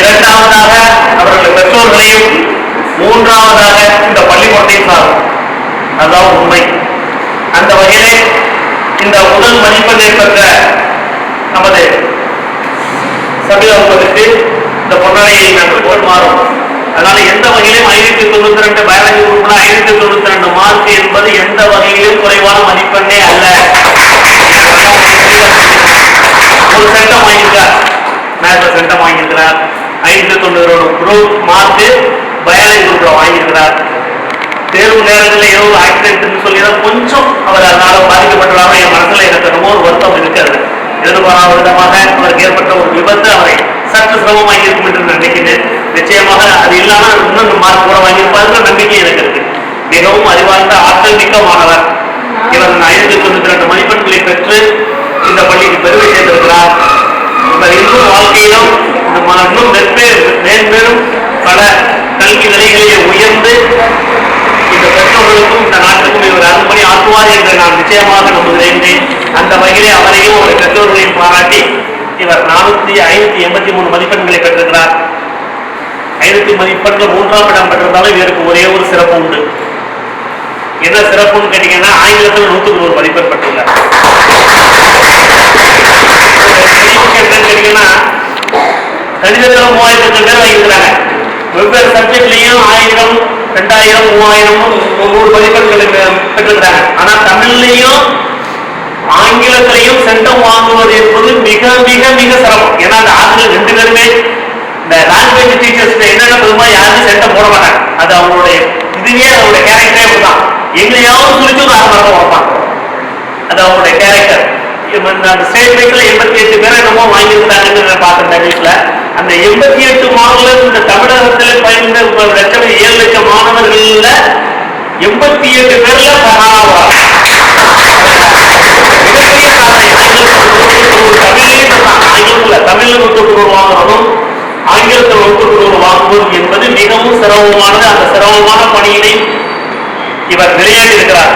இரண்டாவதாக அவர்கள் பெற்றோர்களையும், மூன்றாவதாக இந்த பள்ளிக்கூடத்தையும் சாரும். அதுதான் உண்மை. அந்த வகையிலே இந்த முதல் மதிப்பெண்ணை பெற்ற நமது சபைக்கு இந்த பொன்னாடையை நாங்கள் போல் மாறும். அதனால எந்த வகையிலும் 592 பயாலஜி குரூப்ல 592 மார்க் என்பது எந்த வகையிலும் குறைவான மதிப்பெண்ணே அல்ல. ஒரு சென்டம் வாங்கியிருக்கார், மேத்ஸ்ல சென்டம் வாங்கியிருக்கிறார். 590 குரூப் மார்க் பயாலஜி குரூப்ல வாங்கியிருக்கிறார். தேர்வு நேரங்களில் ஏதோ ஒரு ஆக்சிடென்ட் சொல்லி கொஞ்சம் அவர் அதனால பாதிக்கப்பட்டதாக என் மனசுல எனக்கு ரொம்ப ஒரு வருத்தம் இருக்கிறது. எதிர்பாராத விதமாக அவருக்கு ஏற்பட்ட ஒரு விபத்து அவரை சற்று சிரமமாக இருக்கும் என்று நினைக்கிறேன். நிச்சயமாக அது இல்லாம இன்னொரு மார்க் கூட வாங்கியிருப்பாருன்ற நம்பிக்கை எனக்கு இருக்கு. மிகவும் அறிவார்ந்த ஆற்றல் மிக்க மாணவர். இவர் 592 மதிப்பெண்களை பெற்று இந்த பள்ளிக்கு பெருமை சேர்ந்திருக்கிறார். இவர் இன்னும் வாழ்க்கையிலும் இன்னும் மேன்மேலும் பல கல்வி நிலைகளிலே உயர்ந்து இந்த பெற்றோர்களுக்கும் இந்த நாட்டுக்கும் இவர் அரும்பணி ஆற்றுவார் என்று நான் நிச்சயமாக நம்புகிறேன். அந்த வகையிலே அவரையும் ஒரு பெற்றோர்களையும் பாராட்டி இவர் 583 மதிப்பெண்களை பெற்றிருக்கிறார். 500 மதிப்பெண்கள் 3ஆம் இடம் பெற்றிருந்தாலும் இவருக்கு ஒரே ஒரு சிறப்பு உண்டு. என்ன சிறப்புன்னு கேட்டீங்கன்னா, ஆங்கிலத்தில் 100க்கு 100 மதிப்பெண் பெற்றுள்ளார். கேட்டீங்கன்னா கணிதத்தில் 3000 பேர் வாங்கிக்கிறாங்க. வெவ்வேறு சப்ஜெக்ட்லையும் 1000, 2000, 3000, 100 மதிப்பெண்கள் பெற்றிருக்கிறாங்க. ஆனா தமிழ்லையும் ஆங்கிலத்திலையும் சென்டம் வாங்குவது என்பது மிக மிக மிக சிரமம். ஏன்னா அந்த ஆசிரியர் 2 பேருமே இந்த லாங்குவேஜ் டீச்சர்ஸ் என்னென்ன பெருமா யாருமே சென்டம் போட மாட்டாங்க. அது அவங்களுடைய இதுவே அவருடைய கேரக்டரே அப்படிதான். எங்கேயாவது குறிச்சு ஒரு 6 மாதம் வைப்பாங்க. அது அவங்களுடைய கேரக்டர். அந்த ஸ்டேட் பேங்க்ல 88 பேரை என்னமோ வாங்கியிருந்தாங்கன்னு பார்த்திருந்தேன் வீட்டுல. அந்த 88 மாணவர்கள் இந்த தமிழகத்தில் பயின்ற 7 லட்சம் மாணவர்கள்ல 88 பேர்ல சகாராவாங்க. தமிழில் 100 வாங்கணும், ஆங்கிலத்தில் 100 வாங்குவது என்பது மிகவும் சிரமமானது. அந்த சிரமமான பணியினை இவர் நிறைவேற்றி இருக்கிறார்.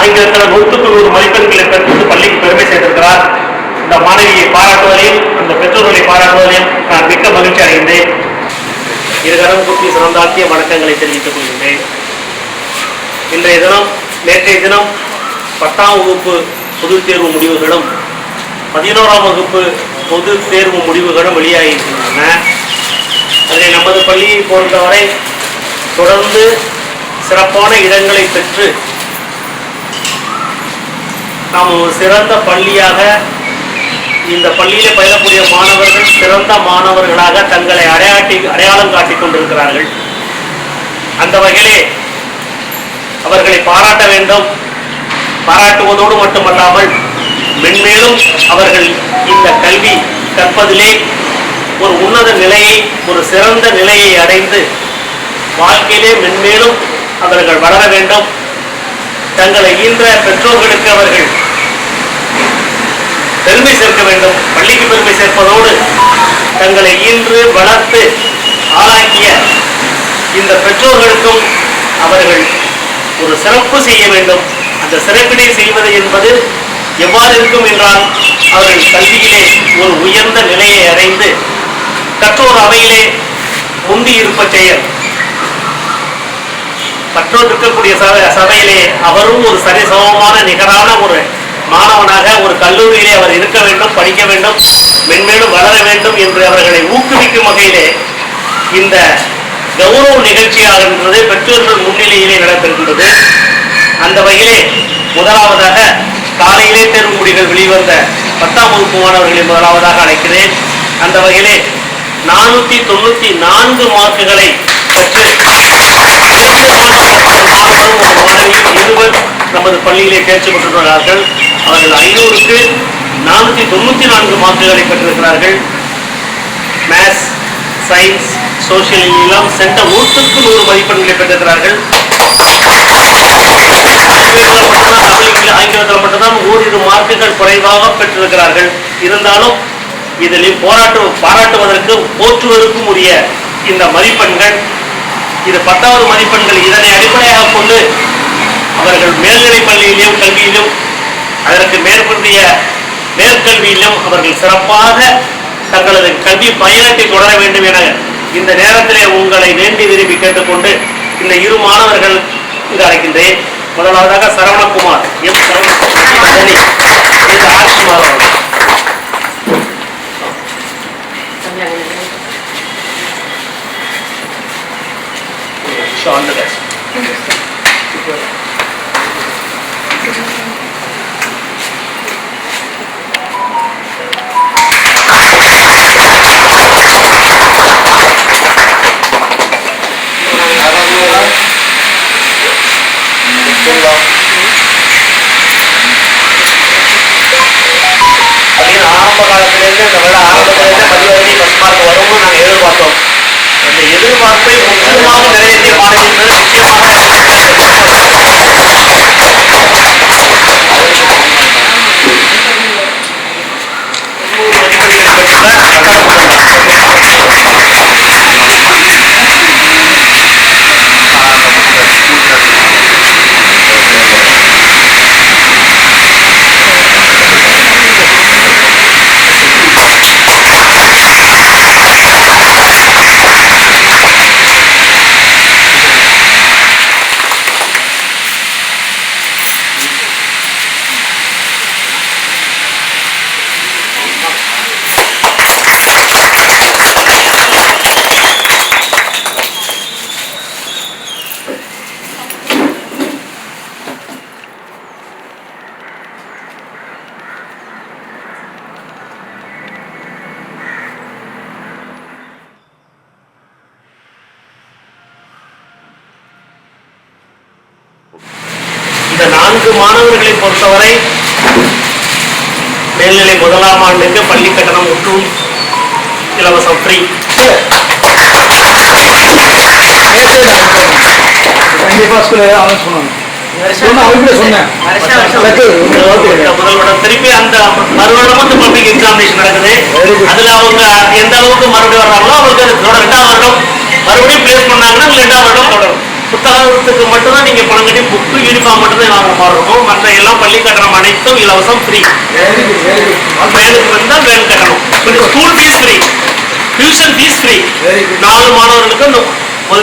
ஆங்கிலத்தில் 100க்கு 100 மதிப்பெண்களை பெற்று பள்ளிக்கு பெருமை சேர்த்திருக்கிறார். இந்த மாணவியை பாராட்டுவதையும் அந்த பெற்றோர்களை பாராட்டுவதையும் நான் மிக்க மகிழ்ச்சி அடைகின்றேன். இருகரம் குத்தி சிறந்தாக்கிய வணக்கங்களை தெரிவித்துக் கொள்கின்றேன். இன்றைய தினம், நேற்றைய தினம் 10ஆம் வகுப்பு பொதுத் தேர்வு முடிவுகளும் 11ஆம் வகுப்பு பொது தேர்வு முடிவுகளும் வெளியாகின்றன. அதில் நமது பள்ளியை பொறுத்தவரை தொடர்ந்து சிறப்பான இடங்களை பெற்று நாம் ஒரு சிறந்த பள்ளியாக, இந்த பள்ளியில் பயிலக்கூடிய மாணவர்கள் சிறந்த மாணவர்களாக தங்களை அடையாளம் காட்டிக் கொண்டிருக்கிறார்கள். அந்த வகையிலே அவர்களை பாராட்ட வேண்டும். பாராட்டுவதோடு மட்டுமல்லாமல் மென்மேலும் அவர்கள் இந்த கல்வி கற்பதிலே ஒரு உன்னத நிலையை, ஒரு சிறந்த நிலையை அடைந்து வாழ்க்கையிலே மென்மேலும் அவர்கள் வளர வேண்டும். தங்களை ஈன்ற பெற்றோர்களுக்கு அவர்கள் பெருமை சேர்க்க வேண்டும். பள்ளிக்கு பெருமை சேர்ப்பதோடு தங்களை ஈன்று வளர்த்து ஆளாக்கிய இந்த பெற்றோர்களுக்கும் அவர்கள் ஒரு சிறப்பு செய்ய வேண்டும். அந்த சிறப்பினை செய்வது என்பது எவ்வாறு இருக்கும் என்றால், அவர்கள் கல்வியிலே ஒரு உயர்ந்த நிலையை அடைந்து கற்றோர் அவையிலே முந்தி இருப்ப செயல். மற்றோர் இருக்கக்கூடிய சபையிலே அவரும் ஒரு சரிசமமான நிகரான ஒரு மாணவனாக ஒரு கல்லூரியிலே அவர் இருக்க வேண்டும், படிக்க வேண்டும், மென்மேலும் வளர வேண்டும் என்று அவர்களை ஊக்குவிக்கும் வகையிலே இந்த கௌரவ நிகழ்ச்சியாகின்றது பெற்றோர்கள் முன்னிலையிலே நடைபெறுகின்றது. அந்த வகையிலே முதலாவதாக காலையிலே தேர்வு முடிவுகள் வெளிவந்த 10ஆம் வகுப்பு மாணவர்களை முதலாவதாக அழைக்கிறேன். அந்த வகையிலே 494 மார்க்குகளை பெற்று இருவர் நமது பள்ளியிலே தேர்ச்சி பெற்றுள்ளார்கள். அவர்கள் 500க்கு 494 மார்க்குகளை பெற்றிருக்கிறார்கள். மேத்ஸ், சயின்ஸ், சோசியல் எல்லாம் சென்ற 100க்கு 100 மதிப்பெண்களை பெற்றிருக்கிறார்கள். ஆங்கிலத்தில் மட்டும்தான் ஓரிரு மார்க்குகள் குறைவாக பெற்றிருக்கிறார்கள். இருந்தாலும் இதில் பாராட்டுவதற்கு போற்றுவதற்கும் உரிய இந்த மதிப்பெண்கள், இது 10வது மதிப்பெண்கள். இதனை அடிப்படையாக கொண்டு அவர்கள் மேல்நிலைப் பள்ளியிலும் கல்வியிலும் அதற்கு மேற்கொண்டிய மேற்கல்வியிலும் அவர்கள் சிறப்பாக தங்களது கல்வி பயணத்தை தொடர வேண்டும் என இந்த நேரத்திலே உங்களை வேண்டி விரும்பி கேட்டுக்கொண்டு இந்த இரு மாணவர்கள் இங்கு அழைக்கின்றேன். முதலாவதாக சரவணகுமார் எம் சரவணகுமார் ஆட்சிமார் அவர்கள். அப்படின்னு ஆரம்ப காலத்திலேருந்து இந்த விட ஆரம்பத்திலேருந்து மதிவதனி பஸ் மார்க் வரும்னு நாங்கள் எதிர்பார்த்தோம். அந்த எதிர்பார்ப்பை முற்றிலுமாக நிறைவேற்றிய மாணவி என்பது இந்த 4 மாணவர்களை பொறுத்தவரை மேல்நிலை முதலாம் ஆண்டுக்கு பள்ளி கட்டணம் முற்றும் இலவசம் ஃப்ரீ. முதல்வரிடம் திருப்பி அந்த மறுவருடம் அந்த பப்ளிக் எக்ஸாமினேஷன் நடக்குது. அதுல அவங்க எந்த அளவுக்கு மறுபடியும் வர்றாங்களோ அவங்களுக்கு 2வது வருடம் மறுபடியும் பிளேஸ் பண்ணாங்கன்னா 2வது வருடம் தொடரும். புத்தகத்துக்கு மட்டும்தான் நீங்க பணம் கட்டி புக்கு யூனிஃபார்ம் மட்டும்தான் வாங்க மாதிரி இருக்கும். மற்ற எல்லாம் பள்ளி கட்டணம் அனைத்தும் இலவசம் ஃப்ரீ. வேனுக்கு வந்தால் வேன் கட்டணம். School fees free, tuition fees free. 4 மாணவர்களுக்கு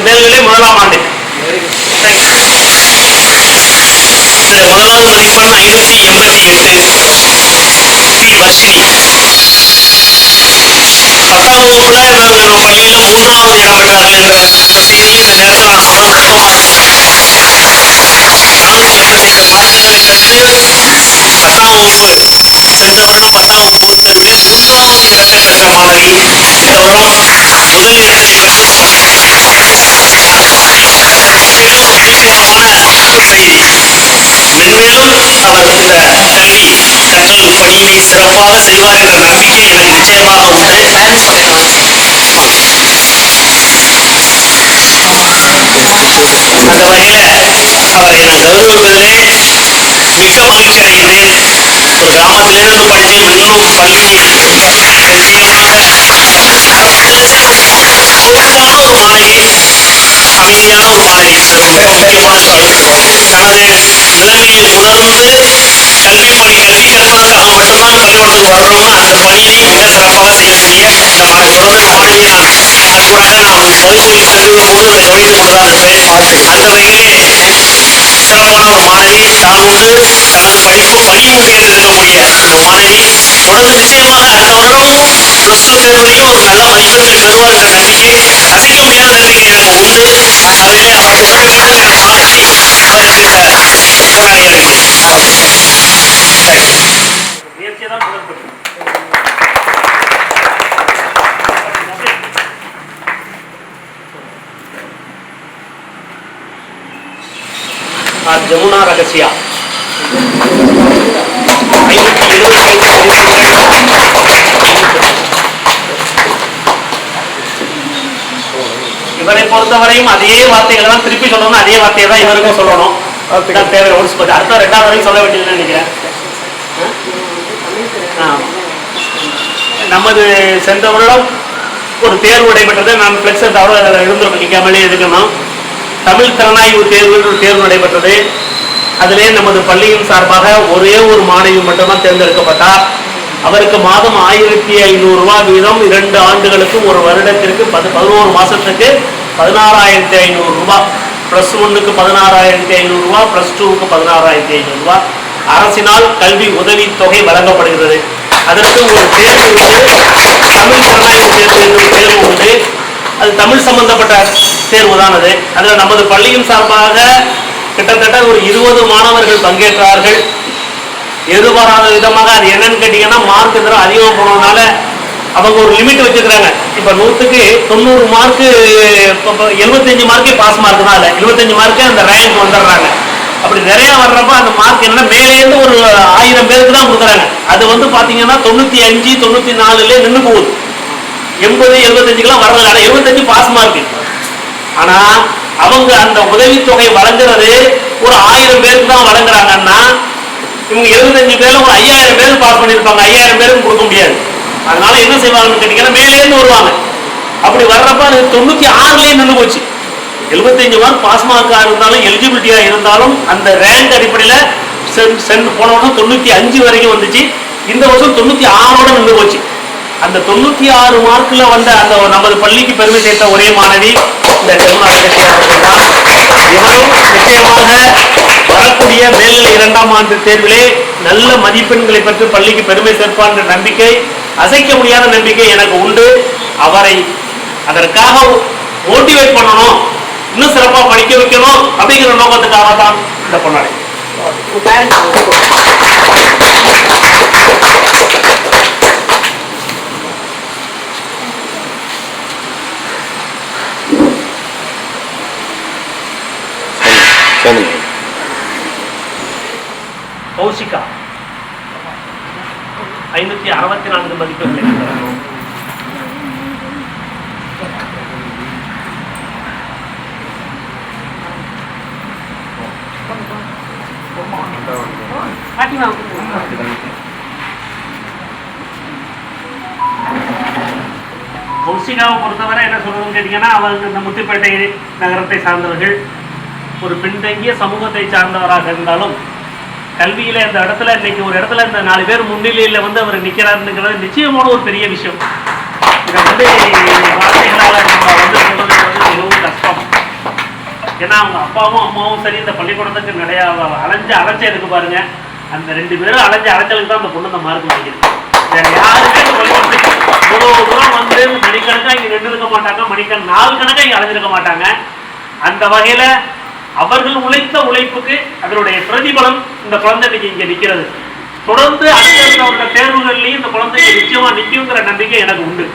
மேல்நிலை முதலாம் ஆண்டு. முதலாவது மதிப்பெண் 588 பி வர்ஷினி. 10ஆம் வகுப்புல நம்ம பள்ளியில 3வது இடம் பெற்றார்கள் என்ற செய்தியை இந்த நேரத்தில் நான் சொல்ல வெட்கமாக 482 மார்க்குகள் பெற்று 10ஆம் வகுப்பு சென்ற வருடம் 10ஆம் வகுப்பு பொதுத் தேர்விலே 3வது இடத்தை பெற்ற மாணவி. இந்த வருடம் முதல் இடத்தினை பெற்று விசேஷமான செய்தி. மென்மேலும் அவர் இந்த கல்வி கற்றல் பணியினை சிறப்பாக செய்வார் என்ற நம்பிக்கை எனக்கு நிச்சயமாக உண்டு. அந்த வகையில அவரை நான் கௌரவிப்பதிலே மிக்க மகிழ்ச்சி அடைகின்றேன். ஒரு கிராமத்திலிருந்து படித்து இன்னும் பள்ளியில் நிச்சயமாக ஒழுக்கமான ஒரு மாணவி, அமைதியான ஒரு மாணவி, அதற்கு மிக முக்கியமான விஷயம். தனது இளமையில் உணர்ந்து கல்வி கற்பதற்காக மட்டும்தான் பள்ளிக்கூடத்துக்கு வர்றோமோ அந்த பணியை மிக சிறப்பாக செய்யக்கூடிய இந்த மாணவி. தொடர்ந்து இந்த மாணவியை நான் நண்பராக நான் மதுக்கோயில் செல்லும் போது அதை கவனித்துக் கொண்டுதான் இருப்பேன். அந்த வகையிலே சிறப்பான ஒரு மாணவி, தான் உண்டு தனது படிப்பு பள்ளி முன்னேற்ற இருக்கக்கூடிய இந்த மாணவி தொடர்ந்து நிச்சயமாக அடுத்த வருடமும் +2 தேர்விலையும் நல்ல மதிப்பெண்களை பெறுவார் என்ற நம்பிக்கை, அசைக்க முடியாத நம்பிக்கை எனக்கு உண்டு. ஆகவே அவரை ஊக்குவித்து நான் வாழ்த்தி அவருக்கு இந்த பொன்னாடை அளிக்கிறேன். ஜமுனா ரகசியா 575. இவரை பொறுத்தவரையும் அதே வார்த்தைகளை தான் திருப்பி சொல்லணும், அதே வார்த்தையை தான் இவருக்கும் சொல்லணும். தேவை அடுத்த 2வது வரையும் சொல்ல வேண்டியதுன்னு நினைக்கிறேன். நமது சென்ற வருடம் ஒரு தேர்வு நடைபெற்றது. நான் பிளெக்ஸர் தவிர இருந்திருக்காமலே இருக்கணும். தமிழ் திறனாய்வு தேர்வு நடைபெற்றது. அதிலே நமது பள்ளியின் சார்பாக ஒரே ஒரு மாணவி மட்டும்தான் தேர்ந்தெடுக்கப்பட்டார். அவருக்கு மாதம் 1500 ரூபாய் வீதம் 2 ஆண்டுகளுக்கு ஒரு வருடத்திற்கு 11 மாசத்துக்கு 16,500 ரூபாய். +1 16,500 ரூபாய், +2 16,500 ரூபாய் அரசினால் கல்வி உதவி தொகை வழங்கப்படுகிறது. அதற்கு ஒரு தேர்வு உண்டு, தமிழ் திறனாய்வு தேர்வு என்ற தேர்வு உண்டு. அது தமிழ் சம்பந்தப்பட்ட தேர்வு தான். அதில் நமது பள்ளியின் சார்பாக கிட்டத்தட்ட ஒரு 20 மாணவர்கள் பங்கேற்றார்கள். எதிர்பாராத விதமாக அது என்னன்னு கேட்டீங்கன்னா, மார்க் எதிராக அதிகமாக போனதுனால அவங்க ஒரு லிமிட் வச்சுக்கிறாங்க. இப்போ 100க்கு 90 மார்க்கு, 75 மார்க்கே பாஸ் மார்க் தான். இல்லை 75 மார்க்கே அந்த ரேங்க் வந்துடுறாங்க. அப்படி நிறைய வர்றப்ப அந்த மார்க் என்னன்னா மேலேருந்து ஒரு 1000 பேருக்கு தான் கொடுக்குறாங்க. அது பார்த்தீங்கன்னா 95 94 நின்று போகுது. 80 75க்கெல்லாம் வர்றது. ஆனால் 75 பாஸ் மார்க். ஆனால் அவங்க அந்த உதவித்தொகை வழங்குறது ஒரு 1000 பேருக்கு தான் வழங்குறாங்கன்னா, இவங்க 75 பேரும் ஒரு 5000 பேர் பாஸ் பண்ணியிருப்பாங்க. 5000 பேருக்கு கொடுக்க முடியாது. அதனால என்ன செய்வாங்கன்னு கேட்டீங்கன்னா, மேலேருந்து வருவாங்க. அப்படி வர்றப்ப அது 96லயே நின்று போச்சு. 75 மார்க் பாஸ் மார்க்காக இருந்தாலும், எலிஜிபிலிட்டியாக இருந்தாலும் அந்த ரேங்க் அடிப்படையில் போன வருஷம் 95 வரைக்கும் வந்துச்சு. இந்த வருஷம் 96ஓட நின்று போச்சு. அந்த 96 மார்க்கில் வந்த அந்த நமது பள்ளிக்கு பெருமை சேர்த்த ஒரே மாணவி இந்த ஜெமுனா தான். இவரும் நிச்சயமாக வரக்கூடிய மேல்நிலை 2ஆம் ஆண்டு தேர்விலே நல்ல மதிப்பெண்களை பெற்று பள்ளிக்கு பெருமை சேர்ப்பார் என்ற நம்பிக்கை, அசைக்க முடியாத நம்பிக்கை எனக்கு உண்டு. அவரை அதற்காக மோட்டிவேட் பண்ணணும், இன்னும் சிறப்பாக படிக்க வைக்கணும் அப்படிங்கிற நோக்கத்துக்காக தான் இந்த பொன்னாடை. கௌசிகா 564 மதிப்பெண்களை பெறணும். கௌசிகாவை பொறுத்தவரை என்ன சொல்றதுன்னு கேட்டீங்கன்னா, அவங்க இந்த முத்துப்பேட்டை நகரத்தை சார்ந்தவர்கள், ஒரு பின்தங்கிய சமூகத்தை சார்ந்தவராக இருந்தாலும் கல்வியில இந்த இடத்துல இன்னைக்கு ஒரு இடத்துல இந்த 4 பேர் முன்னிலையில அவர் நிற்கிறாருங்கிறது நிச்சயமான ஒரு பெரிய விஷயம். இதை வார்த்தைகளால் நம்ம சொல்றது மிகவும் கஷ்டம். ஏன்னா அவங்க அப்பாவும் அம்மாவும் சரி இந்த பள்ளிக்கூடத்துக்கு நிறைய அலைஞ்சதுக்கு பாருங்க, அந்த 2 பேரும் அலைஞ்சலுக்கு தான் அந்த பொண்ணு அந்த மார்க் வாங்கியிருக்கு. வேற யாருமே இந்த பள்ளிக்கூடத்துக்கு இவ்வளவு தூரம் மணிக்கணக்காக இங்க நின்று இருக்க மாட்டாங்க, நாள் கணக்காக இங்க அலைஞ்சிருக்க மாட்டாங்க. அந்த வகையில அவர்கள் உழைத்த உழைப்புக்கு அதனுடைய பிரதிபலம் இந்த குழந்தைக்கு இங்க நிற்கிறது. தொடர்ந்து அடுத்த தேர்வுகள்லையும் இந்த குழந்தைக்கு நிச்சயமா நிற்குங்கிற நம்பிக்கை எனக்கு உண்டு.